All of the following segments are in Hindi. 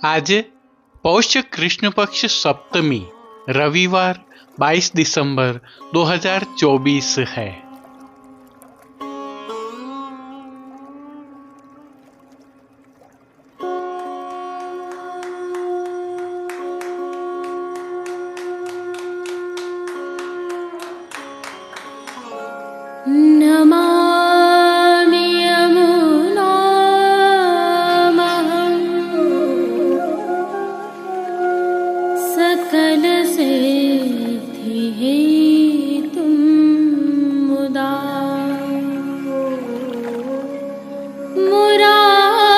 आज पौष कृष्ण पक्ष सप्तमी रविवार 22 दिसंबर 2024 है। नमामि यमुनामहं सकलसिद्धिहेतुं मुदा मुरारिपदपङ्कज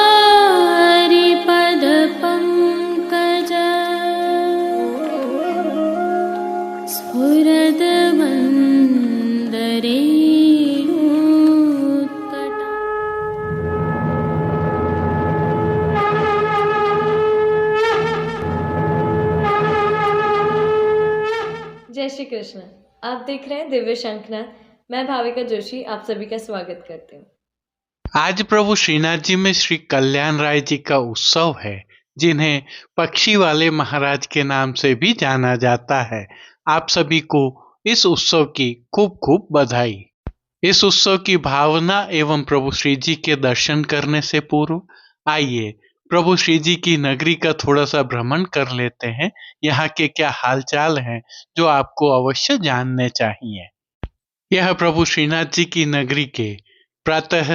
स्फुरदमन्दरे जय श्री कृष्ण। आप देख रहे हैं दिव्य शंखनाद। मैं भाविका जोशी आप सभी का स्वागत करती हूँ। आज प्रभु श्रीनाथ जी में श्री कल्याण राय जी का उत्सव है, जिन्हें पक्षी वाले महाराज के नाम से भी जाना जाता है। आप सभी को इस उत्सव की खूब खूब बधाई। इस उत्सव की भावना एवं प्रभु श्री जी के दर्शन करने से पूर्व आइए प्रभु श्री जी की नगरी का थोड़ा सा भ्रमण कर लेते हैं। यहाँ के क्या हालचाल हैं जो आपको अवश्य जानने चाहिए। यह प्रभु श्रीनाथ जी की नगरी के प्रातः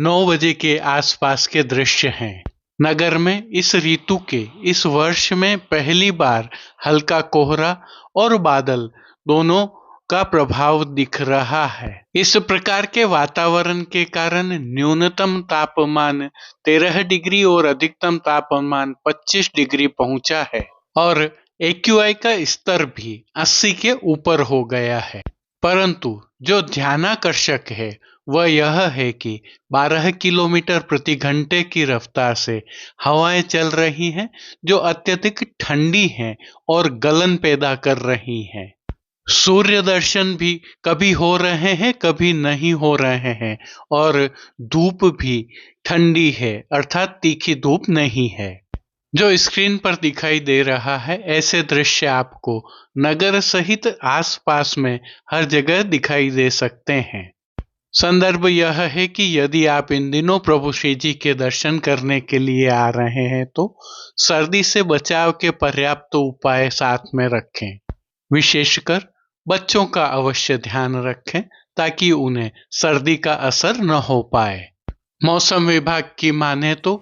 9 बजे के आसपास के दृश्य हैं। नगर में इस ऋतु के इस वर्ष में पहली बार हल्का कोहरा और बादल दोनों का प्रभाव दिख रहा है। इस प्रकार के वातावरण के कारण न्यूनतम तापमान 13 डिग्री और अधिकतम तापमान 25 डिग्री पहुंचा है और AQI का स्तर भी 80 के ऊपर हो गया है। परंतु जो ध्यानाकर्षक है वह यह है कि 12 किलोमीटर प्रति घंटे की रफ्तार से हवाएं चल रही हैं, जो अत्यधिक ठंडी हैं और गलन पैदा कर रही हैं। सूर्य दर्शन भी कभी हो रहे हैं कभी नहीं हो रहे हैं और धूप भी ठंडी है, अर्थात तीखी धूप नहीं है। जो स्क्रीन पर दिखाई दे रहा है ऐसे दृश्य आपको नगर सहित आसपास में हर जगह दिखाई दे सकते हैं। संदर्भ यह है कि यदि आप इन दिनों प्रभु श्री जी के दर्शन करने के लिए आ रहे हैं तो सर्दी से बचाव के पर्याप्त उपाय साथ में रखें। विशेषकर बच्चों का अवश्य ध्यान रखें ताकि उन्हें सर्दी का असर न हो पाए। मौसम विभाग की माने तो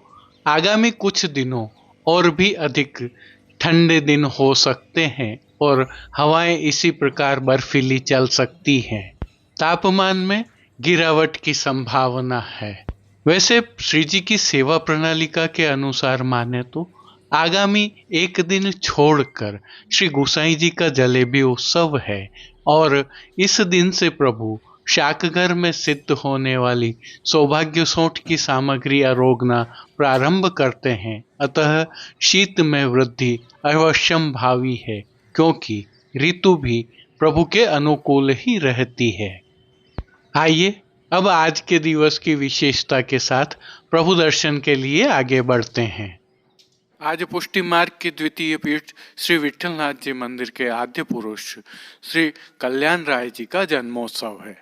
आगामी कुछ दिनों और भी अधिक ठंडे दिन हो सकते हैं और हवाएं इसी प्रकार बर्फीली चल सकती हैं। तापमान में गिरावट की संभावना है। वैसे श्री जी की सेवा प्रणालिका के अनुसार माने तो आगामी एक दिन छोड़कर श्री गोसाई जी का जलेबी उत्सव है और इस दिन से प्रभु शाकघर में सिद्ध होने वाली सौभाग्य सोंठ की सामग्री अरोगना प्रारंभ करते हैं। अतः शीत में वृद्धि अवश्यम भावी है, क्योंकि ऋतु भी प्रभु के अनुकूल ही रहती है। आइए अब आज के दिवस की विशेषता के साथ प्रभु दर्शन के लिए आगे बढ़ते हैं। आज पुष्टि मार्ग की द्वितीय पीठ श्री विठलनाथ जी मंदिर के आद्य पुरुष श्री कल्याण राय जी का जन्मोत्सव है।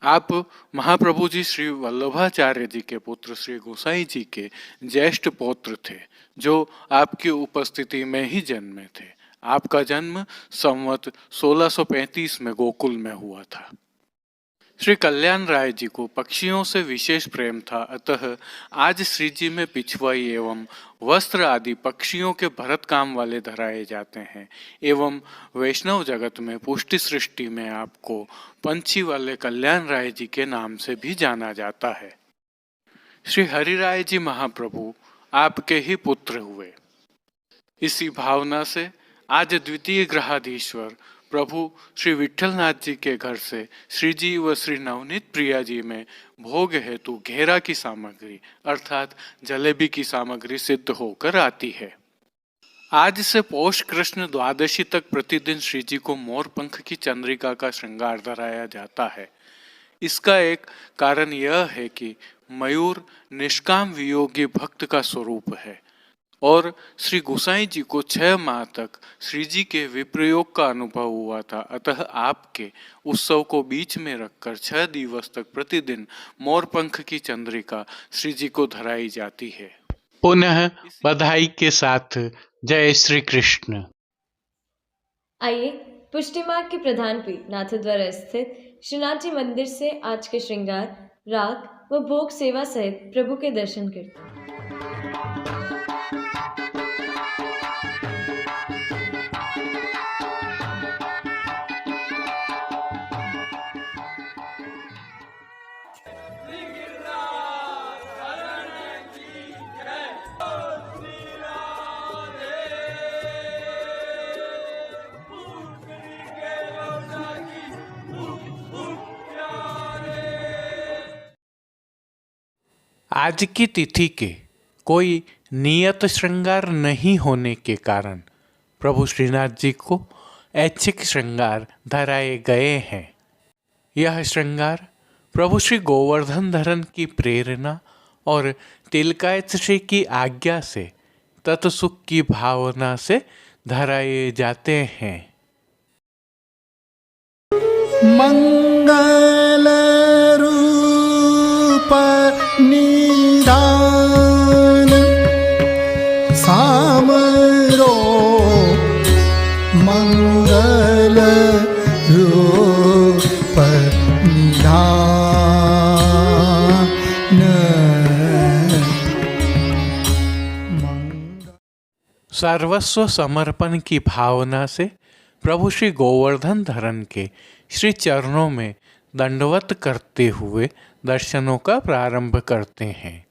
आप महाप्रभु जी श्री वल्लभाचार्य जी के पुत्र श्री गोसाई जी के ज्येष्ठ पौत्र थे, जो आपकी उपस्थिति में ही जन्मे थे। आपका जन्म संवत 1635 में गोकुल में हुआ था। श्री कल्याण राय जी को पक्षियों से विशेष प्रेम था, अतः आज श्री जी में पिछवाई एवं वस्त्र आदि पक्षियों के भरत काम वाले धराए जाते हैं एवं वैष्णव जगत में पुष्टि सृष्टि में आपको पंछी वाले कल्याण राय जी के नाम से भी जाना जाता है। श्री हरिराय जी महाप्रभु आपके ही पुत्र हुए। इसी भावना से आज द्वितीय ग्रहाधीश्वर प्रभु श्री विठलनाथ जी के घर से श्री जी व श्री नवनीत प्रिया जी में भोग हेतु घेरा की सामग्री अर्थात जलेबी की सामग्री सिद्ध होकर आती है। आज से पौष कृष्ण द्वादशी तक प्रतिदिन श्री जी को मोर पंख की चंद्रिका का श्रृंगार धराया जाता है। इसका एक कारण यह है कि मयूर निष्काम वियोगी भक्त का स्वरूप है। और श्री गोसाई जी को 6 माह तक श्री जी के विप्रयोग का अनुभव हुआ था। अतः आपके उत्सव को बीच में रखकर 6 दिवस तक प्रतिदिन मोर पंख की चंद्रिका श्री जी को धराई जाती है। पुनः बधाई के साथ जय श्री कृष्ण। आइए पुष्टि मार्ग के प्रधान पीठ नाथद्वारा स्थित श्रीनाथ जी मंदिर से आज के श्रृंगार, राग व भोग सेवा सहित प्रभु के दर्शन करते हैं। आज की तिथि के कोई नियत श्रृंगार नहीं होने के कारण प्रभु श्रीनाथ जी को ऐच्छिक श्रृंगार धराए गए हैं। यह श्रृंगार प्रभु श्री गोवर्धन धरन की प्रेरणा और तिलकायत श्री की आज्ञा से तत्सुख की भावना से धराए जाते हैं। मंगल रूप निदान सामरो मंगल रूप निदान। सर्वस्व समर्पण की भावना से प्रभु श्री गोवर्धन धरन के श्री चरणों में दंडवत करते हुए दर्शनों का प्रारंभ करते हैं।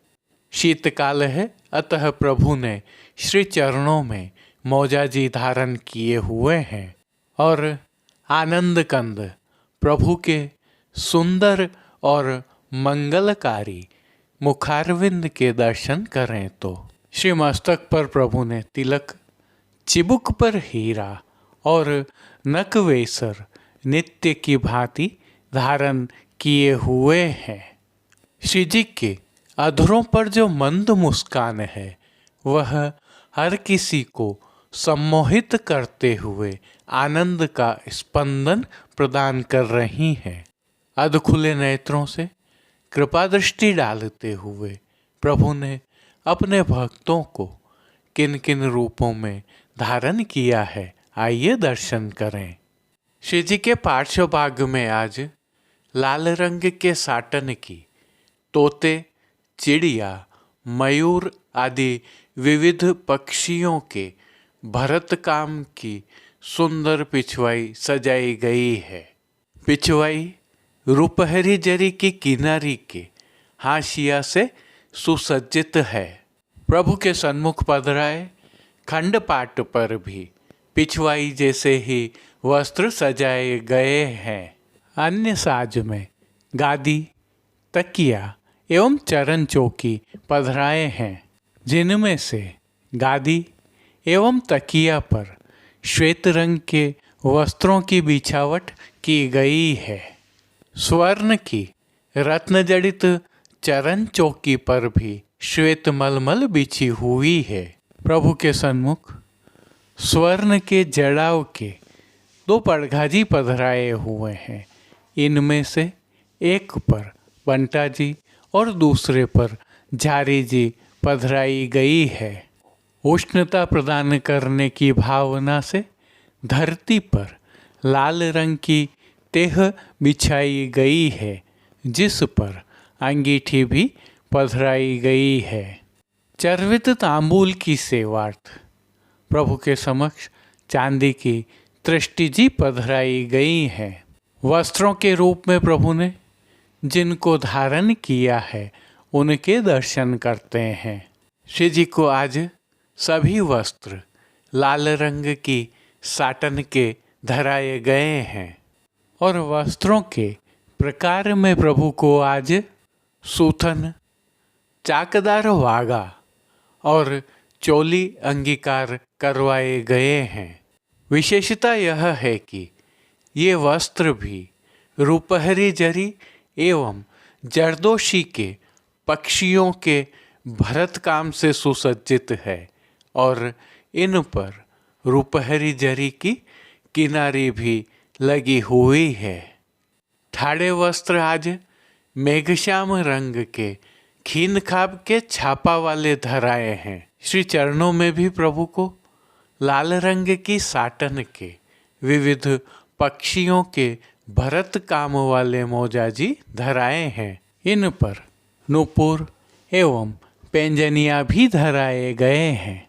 शीतकाल है, अतः प्रभु ने श्री चरणों में मौजाजी धारण किए हुए हैं और आनंद कंद प्रभु के सुंदर और मंगलकारी मुखारविंद के दर्शन करें तो श्री मस्तक पर प्रभु ने तिलक, चिबुक पर हीरा और नकवेसर नित्य की भांति धारण किए हुए हैं। श्री जी के अधरों पर जो मंद मुस्कान है वह हर किसी को सम्मोहित करते हुए आनंद का स्पंदन प्रदान कर रही हैं। अधखुले नेत्रों से कृपा दृष्टि डालते हुए प्रभु ने अपने भक्तों को किन किन रूपों में धारण किया है, आइए दर्शन करें। श्री जी के पार्श्व भाग में आज लाल रंग के साटन की तोते, चिड़िया, मयूर आदि विविध पक्षियों के भरत काम की सुंदर पिछवाई सजाई गई है। पिछवाई रुपहरी जरी की किनारी के हाशिया से सुसज्जित है। प्रभु के सन्मुख पधराए खंडपाट पर भी पिछवाई जैसे ही वस्त्र सजाए गए हैं। अन्य साज में गादी, तकिया एवं चरण चौकी पधराए हैं, जिनमें से गादी एवं तकिया पर श्वेत रंग के वस्त्रों की बिछावट की गई है। स्वर्ण की रत्न जड़ित चरण चौकी पर भी श्वेत मलमल बिछी हुई है। प्रभु के सन्मुख स्वर्ण के जड़ाव के 2 पड़घाजी पधराए हुए हैं। इनमें से एक पर बंटा जी और दूसरे पर झारी जी पधराई गई है। उष्णता प्रदान करने की भावना से धरती पर लाल रंग की तेह बिछाई गई है, जिस पर अंगीठी भी पधराई गई है। चर्वित तांबूल की सेवार्थ प्रभु के समक्ष चांदी की तृष्टि जी पधराई गई है। वस्त्रों के रूप में प्रभु ने जिनको धारण किया है उनके दर्शन करते हैं। श्री जी को आज सभी वस्त्र लाल रंग की साटन के धराए गए हैं और वस्त्रों के प्रकार में प्रभु को आज सूथन, चाकदार वागा और चोली अंगीकार करवाए गए हैं। विशेषता यह है कि ये वस्त्र भी रुपहरी जरी एवं जरदोशी के पक्षियों के भरत काम से सुसज्जित है और इन पर रुपहरी जरी की किनारी भी लगी हुई है। ठाड़े वस्त्र आज मेघश्याम रंग के खीन खाब के छापा वाले धराए हैं। श्री चरणों में भी प्रभु को लाल रंग की साटन के विविध पक्षियों के भरत काम वाले मोजाजी धराए हैं। इन पर नूपुर एवं पैंजनिया भी धराए गए हैं।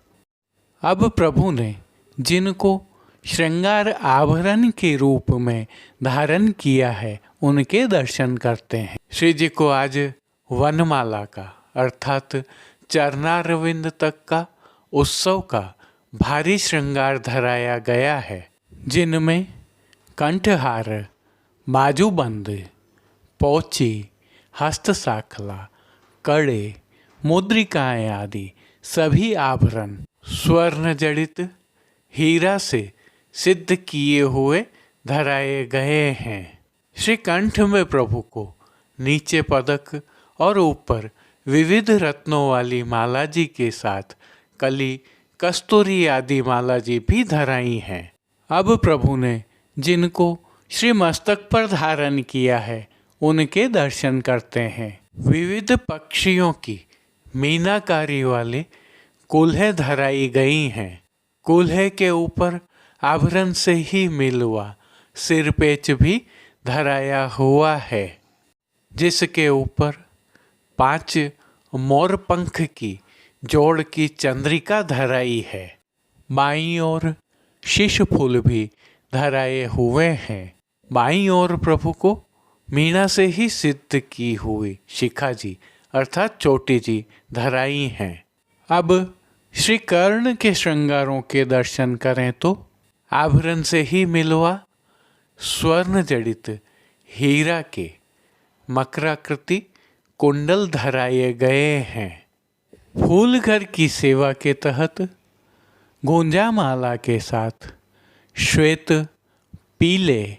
अब प्रभु ने जिनको श्रृंगार आभरण के रूप में धारण किया है उनके दर्शन करते हैं। श्री जी को आज वनमाला का अर्थात चरणारविंद तक का उत्सव का भारी श्रृंगार धराया गया है, जिनमें कंठहार, बाजूबंद, पोची, हस्तसाखला, कड़े, मुद्रिकाएं आदि सभी आभरण स्वर्ण जड़ित हीरा से सिद्ध किए हुए धराए गए हैं। श्री कंठ में प्रभु को नीचे पदक और ऊपर विविध रत्नों वाली माला जी के साथ कली, कस्तूरी आदि माला जी भी धराई हैं। अब प्रभु ने जिनको श्री मस्तक पर धारण किया है उनके दर्शन करते हैं। विविध पक्षियों की मीनाकारी वाले कुल्हे धराई गई हैं। कुल्हे के ऊपर आभरण से ही मिलवा सिरपेच भी धराया हुआ है, जिसके ऊपर 5 मोर पंख की जोड़ की चंद्रिका धराई है। बाईं ओर शीश फूल भी धराए हुए हैं। बाईं ओर प्रभु को मीना से ही सिद्ध की हुई शिखा जी अर्थात चोटी जी धराई हैं। अब श्री कर्ण के श्रृंगारों के दर्शन करें तो आभरण से ही मिलवा स्वर्ण जड़ित हीरा के मकराकृति कुंडल धराए गए हैं। फूल घर की सेवा के तहत गुंजा माला के साथ श्वेत, पीले,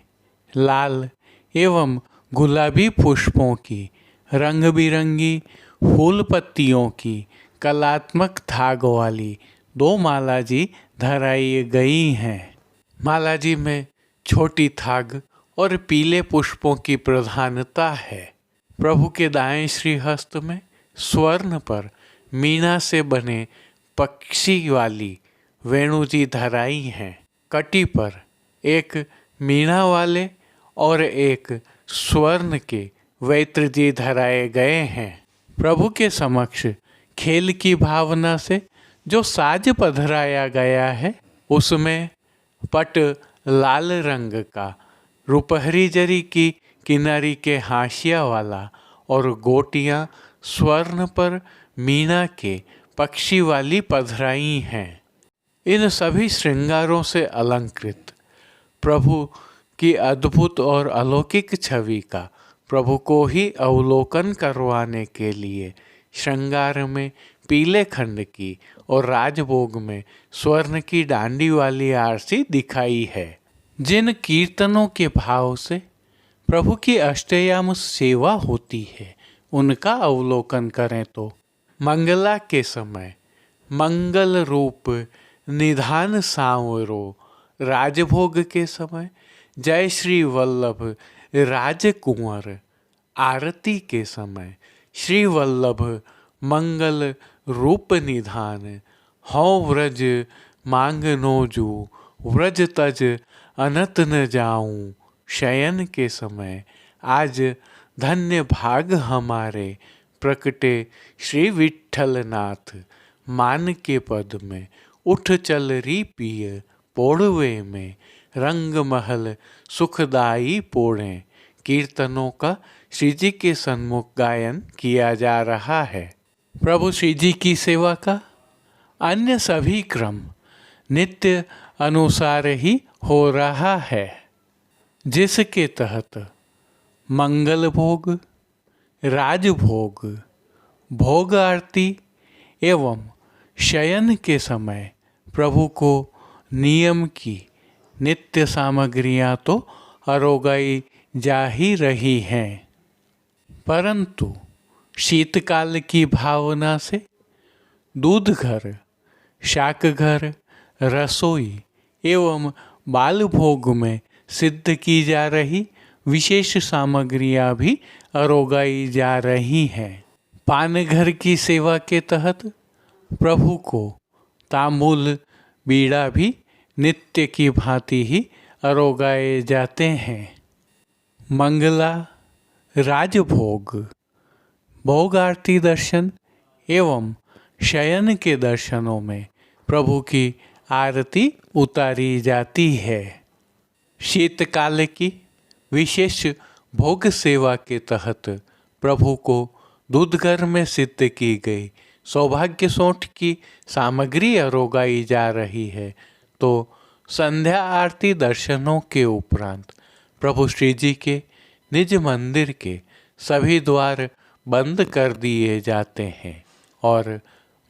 लाल एवं गुलाबी पुष्पों की रंग बिरंगी फूल पत्तियों की कलात्मक थाग वाली 2 माला जी धराई गई हैं। माला जी में छोटी थाग और पीले पुष्पों की प्रधानता है। प्रभु के दाएं श्रीहस्त में स्वर्ण पर मीना से बने पक्षी वाली वेणु जी धराई हैं। कटी पर एक मीना वाले और एक स्वर्ण के वैत्र जी धराए गए हैं। प्रभु के समक्ष खेल की भावना से जो साज पधराया गया है उसमें पट लाल रंग का, रुपहरी जरी की किनारी के हाशिया वाला और गोटियां स्वर्ण पर मीना के पक्षी वाली पधराई हैं। इन सभी श्रृंगारों से अलंकृत प्रभु की अद्भुत और अलौकिक छवि का प्रभु को ही अवलोकन करवाने के लिए श्रृंगार में पीले खंड की और राजभोग में स्वर्ण की डांडी वाली आरसी दिखाई है। जिन कीर्तनों के भाव से प्रभु की अष्टयाम सेवा होती है उनका अवलोकन करें तो मंगला के समय मंगल रूप निधान सांवरो, राजभोग के समय जय श्री वल्लभ राजकुंवर, आरती के समय श्री वल्लभ मंगल रूप निधान, हौ व्रज मांग नोजू, व्रज तज अनत न जाऊं, शयन के समय आज धन्य भाग हमारे प्रकटे श्री विठ्ठल नाथ, मान के पद में उठ चल री पिय पोड़वे में, रंग महल सुखदाई पोड़े। कीर्तनों का श्री जी के सन्मुख गायन किया जा रहा है। प्रभु श्री जी की सेवा का अन्य सभी क्रम नित्य अनुसार ही हो रहा है, जिसके तहत मंगल भोग, राजभोग, भोग आरती एवं शयन के समय प्रभु को नियम की नित्य सामग्रियां तो अरोगाई जा ही रही हैं, परंतु शीतकाल की भावना से दूध घर, शाकघर, रसोई एवं बाल भोग में सिद्ध की जा रही विशेष सामग्रियां भी अरोगाई जा रही हैं। पानघर की सेवा के तहत प्रभु को तांबूल बीड़ा भी नित्य की भांति ही अरोगाए जाते हैं। मंगला, राजभोग, भोग आरती दर्शन एवं शयन के दर्शनों में प्रभु की आरती उतारी जाती है। शीतकाल की विशेष भोग सेवा के तहत प्रभु को दूधघर में सिद्ध की गई सौभाग्य सोंठ की सामग्री अरोगाई जा रही है। तो संध्या आरती दर्शनों के उपरांत प्रभु श्री जी के निज मंदिर के सभी द्वार बंद कर दिए जाते हैं और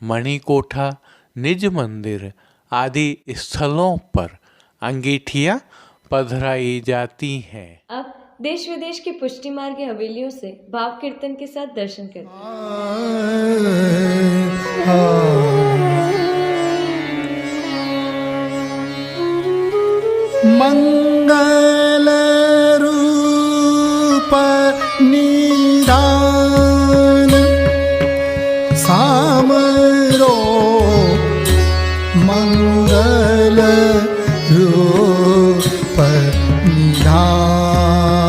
मणिकोठा, निज मंदिर आदि स्थलों पर अंगीठियां पधराई जाती हैं। अब देश विदेश की पुष्टि मार्ग हवेलियों से भाव कीर्तन के साथ दर्शन करते हैं। मंगल रूप निदान सामरो मंगल रूप निदान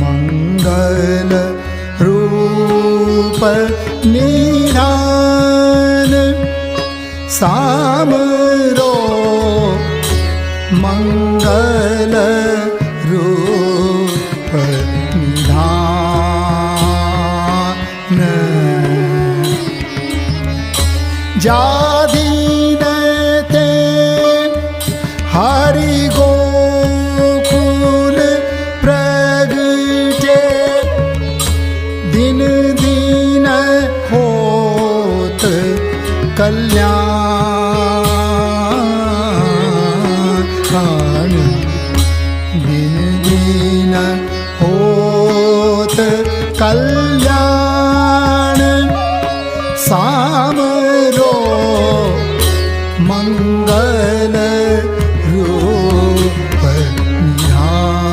मंगल रूप निदान सामरो मंगल रूप निधान जादीनते हरि गोकुल प्रगटे दिन दिन होत कल्याण दिन दिन होत कल्याण सामरो मंगल रूप निधान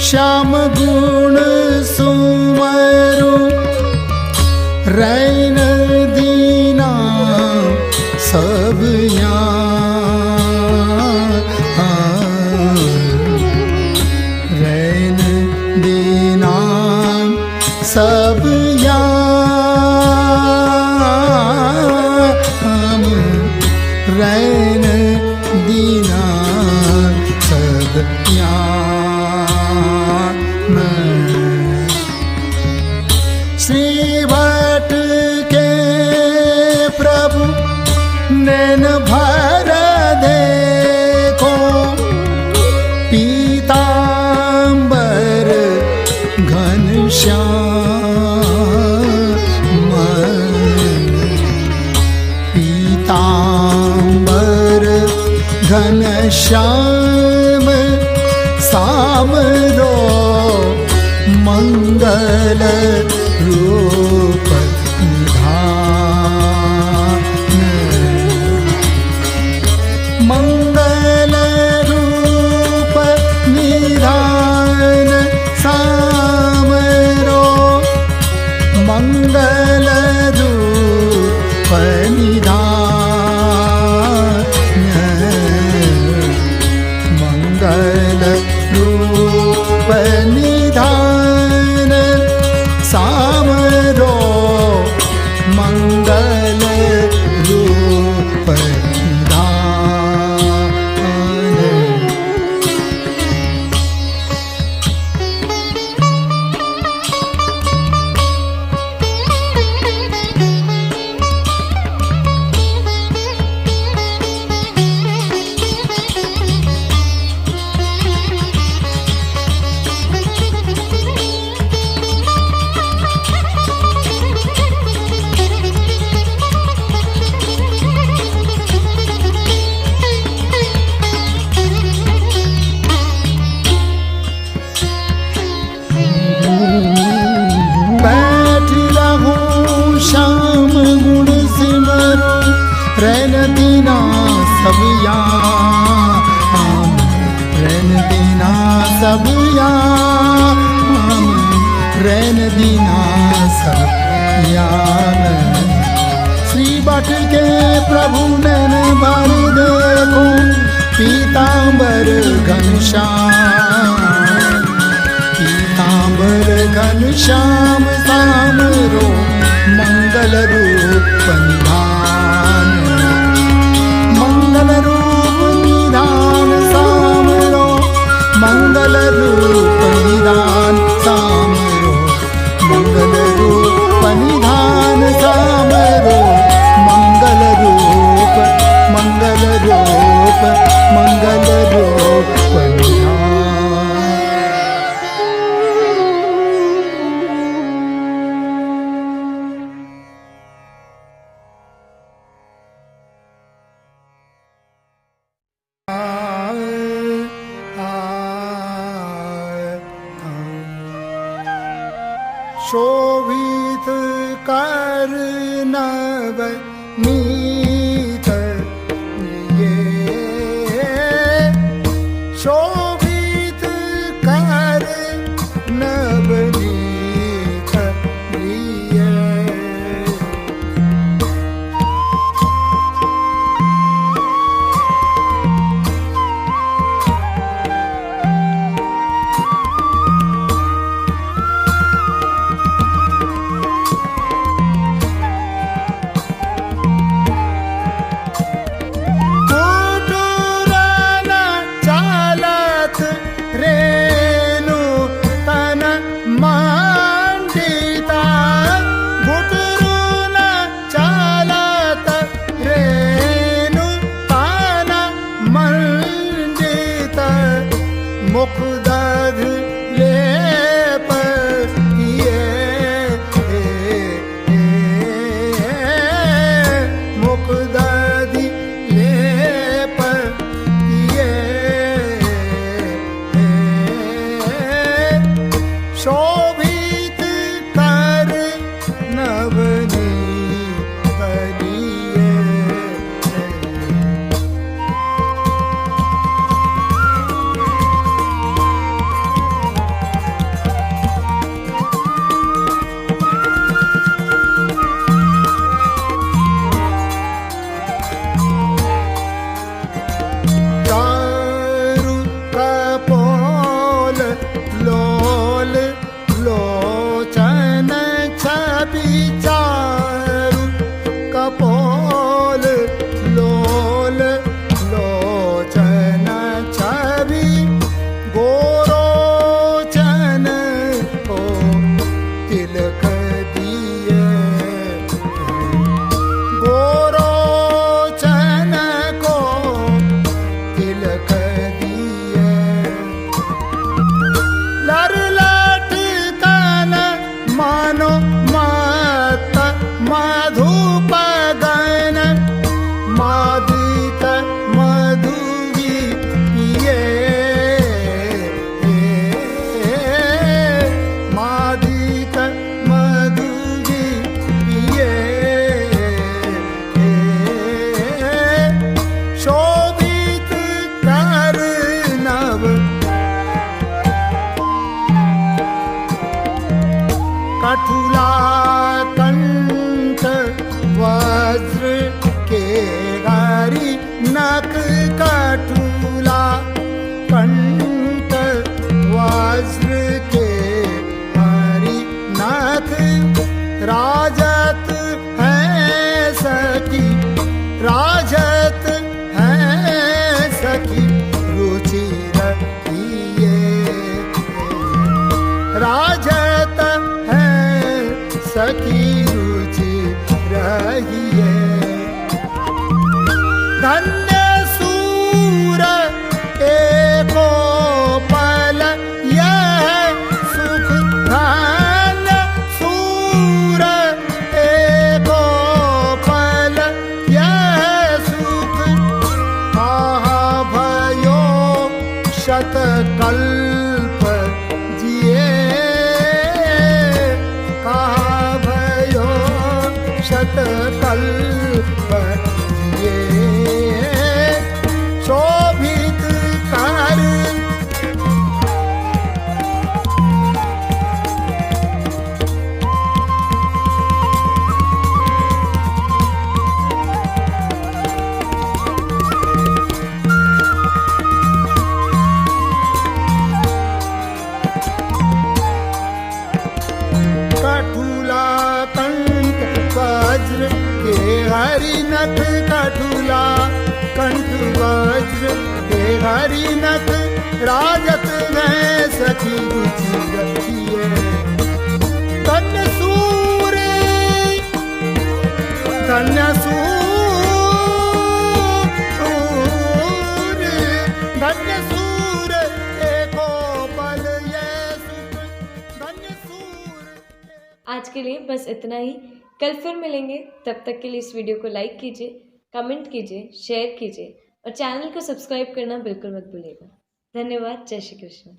श्याम गुण सुमरु रैन दीना सब रैन दीना सब रैन दीना सब श्री भट्ट के प्रभु नैन भर देखो पीतांबर घनश्याम पीतांबर घनश्याम सामरो मंगल रूप निधान मंगल रूप निधान सामरो मंगल रूप निधान मंगल रूप निधान ज्ञान। श्री बट के प्रभु नैन भर देखो, पीतांबर घनश्याम, पीतांबर घनश्याम सामरो मंगल रूप निधान, मंगल रूप निधान सामरो, मंगल रूप निधान सामरो, मंगल रूप निधान सामरो, मंगल रूप, मंगल रूप, मंगल रूप निधान। शोभित कर नवनीत लिए, शोभित कर नवनीत लिए। मुखदध लेप किए, मुखदधि लेप किए, शोभित कर नवनीत लिए। कठुला कंठ वज्र के गारी नक, कठुला कंठ वज्र के गारी नक। राजत है सखी, राजत है सखी रुचि रखिए, राजत सखी रुचि रहिए। धन्य सूर एको पल यह सुख, धन्य सूर एको पल यह सुख। कहा भयो शतकल्प जिए, शतकल्प नथ कठुला कंठ वज्र हे हरि नथ राजत में सखी रुचि रखिए धन्य सूर धन्य सूर धन्य सूर एको पल ये सुख धन्य सूर। आज के लिए बस इतना ही। कल फिर मिलेंगे, तब तक के लिए इस वीडियो को लाइक कीजिए, कमेंट कीजिए, शेयर कीजिए और चैनल को सब्सक्राइब करना बिल्कुल मत भूलिएगा। धन्यवाद। जय श्री कृष्ण।